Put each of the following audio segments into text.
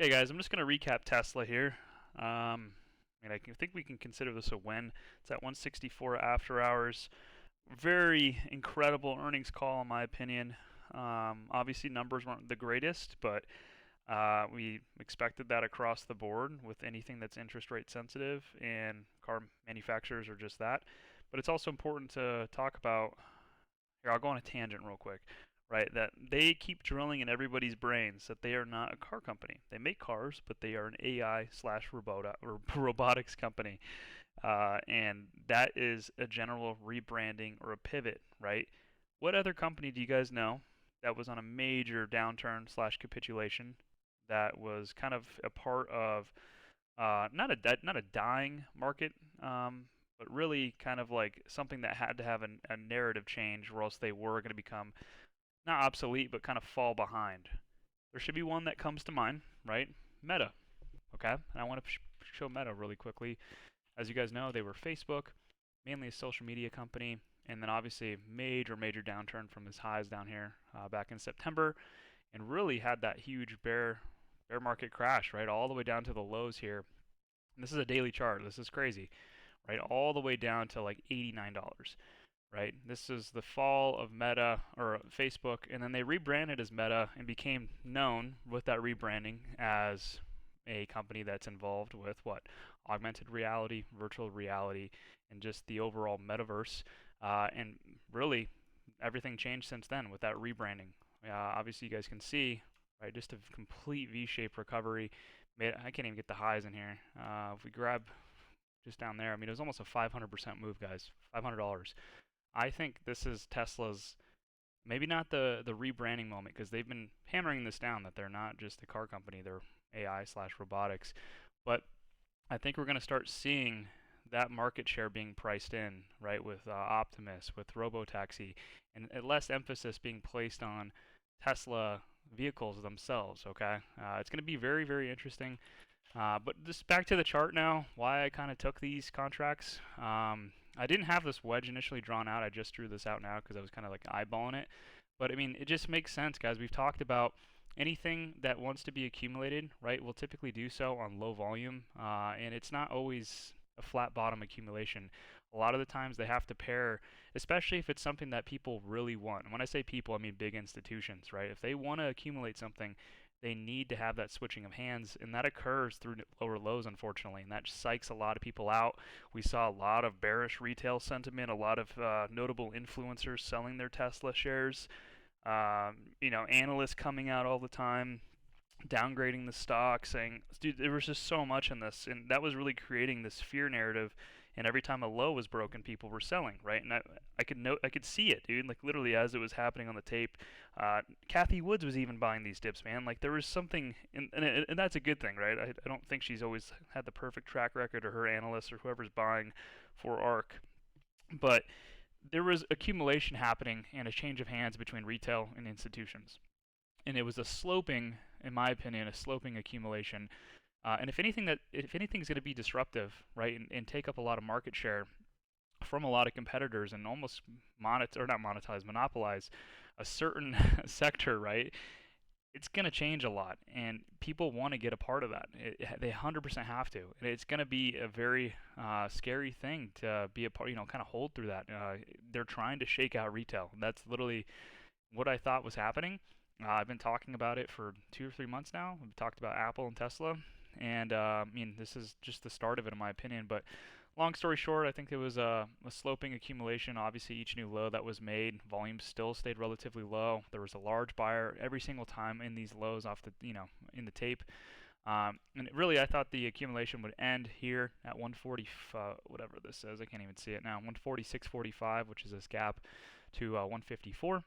Okay, guys, I'm just going to recap Tesla here. I think we can consider this a win. It's at 164 after hours. Very incredible earnings call, in my opinion. Obviously, numbers weren't the greatest, but we expected that across the board with anything that's interest rate sensitive, and car manufacturers are just that. But it's also important to talk about. Here, I'll go on a tangent real quick, right? That they keep drilling in everybody's brains that they are not a car company. They make cars, but they are an AI slash robotics company, and that is a general rebranding or a pivot, right? What other company do you guys know that was on a major downturn slash capitulation that was kind of a part of not a dying market, but really kind of like something that had to have a narrative change, or else they were going to become not obsolete, but kind of fall behind. There should be one that comes to mind, right? Meta. Okay, and I want to show Meta really quickly. As you guys know, they were Facebook, mainly a social media company, and then obviously major downturn from its highs down here back in September, and really had that huge bear market crash, right, all the way down to the lows here. And this is a daily chart. This is crazy, right? All the way down to like $89, right? This is the fall of Meta or Facebook, and then they rebranded as Meta and became known with that rebranding as a company that's involved with what? Augmented reality, virtual reality, and just the overall metaverse. And really, everything changed since then with that rebranding. Obviously, you guys can see, right, just a complete V-shaped recovery. I can't even get the highs in here. If we grab just down there, I mean, it was almost a 500% move, guys. $500. I think this is Tesla's maybe not the rebranding moment, because they've been hammering this down that they're not just a car company, they're AI slash robotics. But I think we're going to start seeing that market share being priced in, right, with Optimus, with Robotaxi, and less emphasis being placed on Tesla vehicles themselves. Okay, it's going to be very interesting. But just back to the chart now, why I kind of took these contracts. I didn't have this wedge initially drawn out. I just drew this out now because I was kind of like eyeballing it. But I mean, it just makes sense, guys. We've talked about anything that wants to be accumulated, right, will typically do so on low volume. And it's not always a flat bottom accumulation. A lot of the times they have to pair, especially if it's something that people really want. And when I say people, I mean big institutions, right? If they want to accumulate something, they need to have that switching of hands, and that occurs through lower lows, unfortunately, and that psychs a lot of people out. We saw a lot of bearish retail sentiment, a lot of notable influencers selling their Tesla shares. Analysts coming out all the time downgrading the stock, saying, dude, there was just so much in this, and that was really creating this fear narrative. And every time a low was broken, people were selling, right? And I could see it, dude. Like literally as it was happening on the tape. Kathy Woods was even buying these dips, man. Like there was something, and that's a good thing, right? I don't think she's always had the perfect track record, or her analysts, or whoever's buying for ARK, but there was accumulation happening and a change of hands between retail and institutions, and it was a sloping, in my opinion, a sloping accumulation. And if anything's going to be disruptive, right, and take up a lot of market share from a lot of competitors and almost monopolize a certain sector, right? It's going to change a lot, and people want to get a part of that. They 100% have to, and it's going to be a very scary thing to be a part. Kind of hold through that. They're trying to shake out retail. That's literally what I thought was happening. I've been talking about it for 2 or 3 months now. We've talked about Apple and Tesla, and I mean, this is just the start of it, in my opinion. But long story short, I think it was a sloping accumulation. Obviously, each new low that was made, volume still stayed relatively low. There was a large buyer every single time in these lows off the, in the tape. And really, I thought the accumulation would end here at 140, whatever this says. I can't even see it now. 146.45, which is this gap to 154.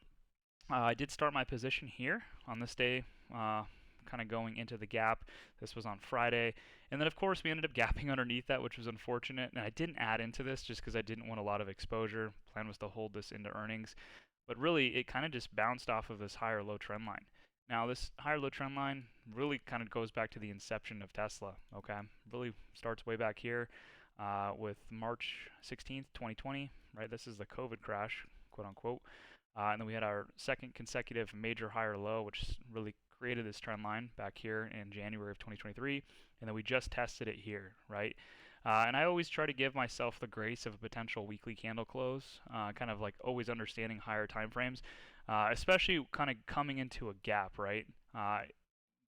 I did start my position here on this day, kind of going into the gap. This was on Friday. And then, of course, we ended up gapping underneath that, which was unfortunate. And I didn't add into this just because I didn't want a lot of exposure. Plan was to hold this into earnings. But really, it kind of just bounced off of this higher low trend line. Now, this higher low trend line really kind of goes back to the inception of Tesla, okay? Really starts way back here with March 16th, 2020, right? This is the COVID crash, quote unquote. And then we had our second consecutive major higher low, which really created this trend line back here in January of 2023, and then we just tested it here, right? And I always try to give myself the grace of a potential weekly candle close, kind of like always understanding higher time frames, especially kind of coming into a gap, right?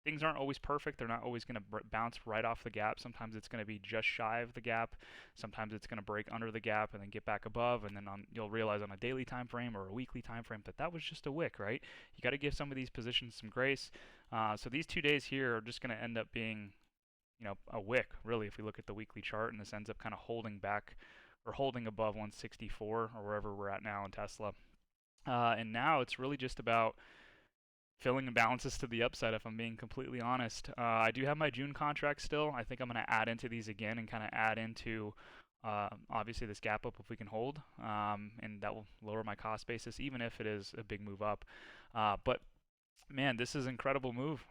Things aren't always perfect. They're not always going to bounce right off the gap. Sometimes it's going to be just shy of the gap. Sometimes it's going to break under the gap and then get back above. And then you'll realize on a daily time frame or a weekly time frame that that was just a wick, right? You got to give some of these positions some grace. So these 2 days here are just going to end up being, a wick, really, if we look at the weekly chart, and this ends up kind of holding back or holding above 164 or wherever we're at now in Tesla. And now it's really just about filling imbalances to the upside, if I'm being completely honest. I do have my June contract still. I think I'm going to add into these again and kind of add into obviously this gap up if we can hold, and that will lower my cost basis even if it is a big move up. But man, this is an incredible move.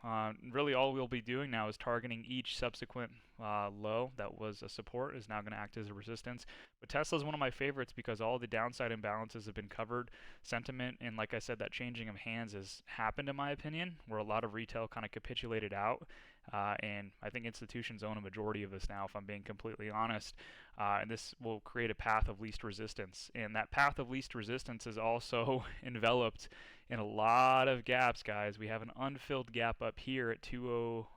Really, all we'll be doing now is targeting each subsequent low that was a support is now going to act as a resistance. But Tesla is one of my favorites because all the downside imbalances have been covered. Sentiment and, like I said, that changing of hands has happened in my opinion, where a lot of retail kind of capitulated out. And I think institutions own a majority of this now, if I'm being completely honest. And this will create a path of least resistance. And that path of least resistance is also enveloped in a lot of gaps, guys. We have an unfilled gap up here at 20,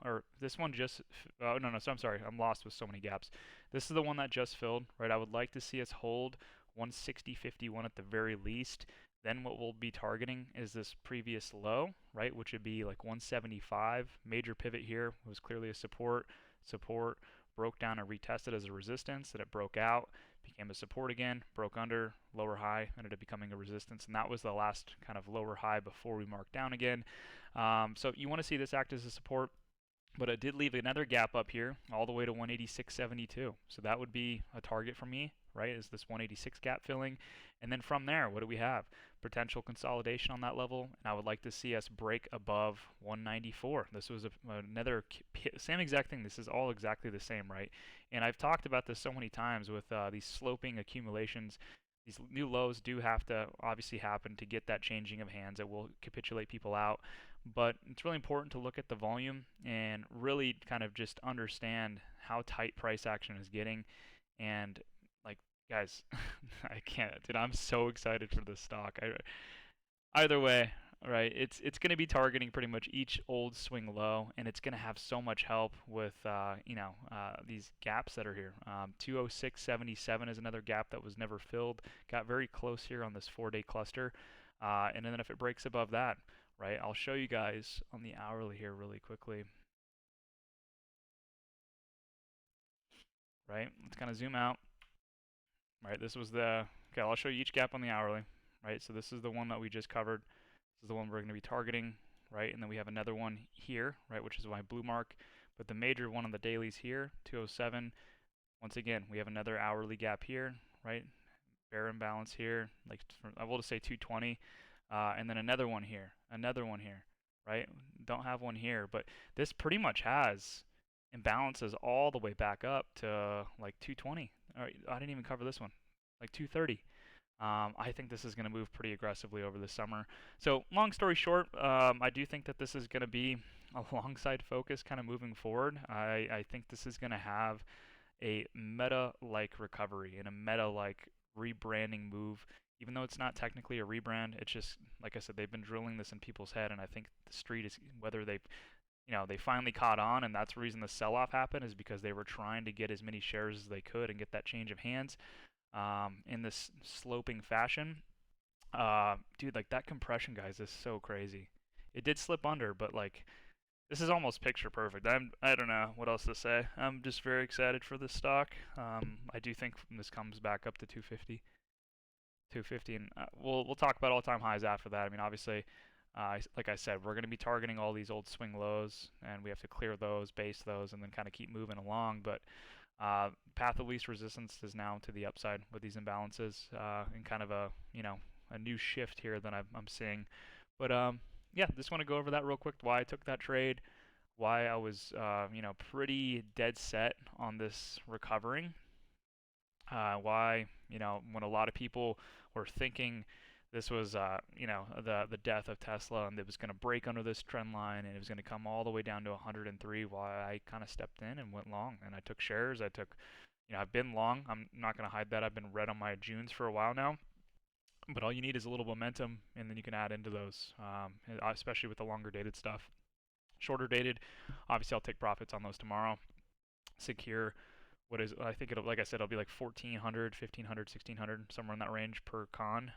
or this one just, oh, no, so I'm sorry, I'm lost with so many gaps. This is the one that just filled, right? I would like to see us hold 160.51 at the very least. Then what we'll be targeting is this previous low, right, which would be like 175. Major pivot here was clearly a support, broke down and retested as a resistance, then it broke out, became a support again, broke under, lower high, ended up becoming a resistance, and that was the last kind of lower high before we marked down again. So you want to see this act as a support, but it did leave another gap up here all the way to 186.72. So that would be a target for me, right, is this 186 gap filling. And then from there, what do we have? Potential consolidation on that level, and I would like to see us break above 194. This was another same exact thing. This is all exactly the same, right? And I've talked about this so many times with these sloping accumulations. These new lows do have to obviously happen to get that changing of hands. It will capitulate people out, but it's really important to look at the volume and really kind of just understand how tight price action is getting. And like, guys, I can't, dude, I'm so excited for this stock. Either way, right, it's going to be targeting pretty much each old swing low, and it's going to have so much help with these gaps that are here. 206.77 is another gap that was never filled. Got very close here on this 4-day cluster, and then if it breaks above that, right, I'll show you guys on the hourly here really quickly. Right, let's kind of zoom out. Right, this was the, okay, I'll show you each gap on the hourly. Right, so this is the one that we just covered. This is the one we're going to be targeting, right? And then we have another one here, right, which is my blue mark. But the major one on the dailies here, 207. Once again, we have another hourly gap here, right? Bear imbalance here, like I will just say 220. And then another one here, right? Don't have one here, but this pretty much has imbalances all the way back up to like 220. All right, I didn't even cover this one, like 230. I think this is going to move pretty aggressively over the summer. So long story short, I do think that this is going to be a long side focus kind of moving forward. I think this is going to have a meta-like recovery and a meta-like rebranding move. Even though it's not technically a rebrand, it's just, like I said, they've been drilling this in people's head, and I think the street is, whether they've, they finally caught on, and that's the reason the sell-off happened, is because they were trying to get as many shares as they could and get that change of hands in this sloping fashion. Dude, like that compression, guys, is so crazy. It did slip under, but like this is almost picture perfect. I don't know what else to say. I'm just very excited for this stock. I do think this comes back up to 250, and we'll talk about all-time highs after that. I mean, obviously, like I said, we're going to be targeting all these old swing lows, and we have to clear those, base those, and then kind of keep moving along. But path of least resistance is now to the upside with these imbalances, and kind of a new shift here that I'm seeing. But yeah, just want to go over that real quick. Why I took that trade, why I was pretty dead set on this recovering. Why when a lot of people were thinking this was, the death of Tesla, and it was going to break under this trend line, and it was going to come all the way down to 103. While I kind of stepped in and went long, and I took shares. I've been long. I'm not going to hide that. I've been red on my Junes for a while now. But all you need is a little momentum, and then you can add into those, especially with the longer dated stuff. Shorter dated, obviously I'll take profits on those tomorrow. Secure what is, I think it'll, like I said, it'll be like 1400, 1500, 1600, somewhere in that range per con.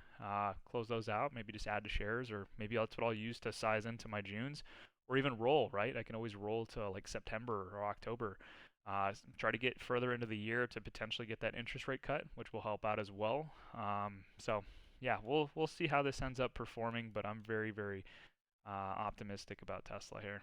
Close those out, maybe just add to shares, or maybe that's what I'll use to size into my Junes, or even roll, right? I can always roll to like September or October. Try to get further into the year to potentially get that interest rate cut, which will help out as well. So yeah, we'll see how this ends up performing, but I'm very, very optimistic about Tesla here.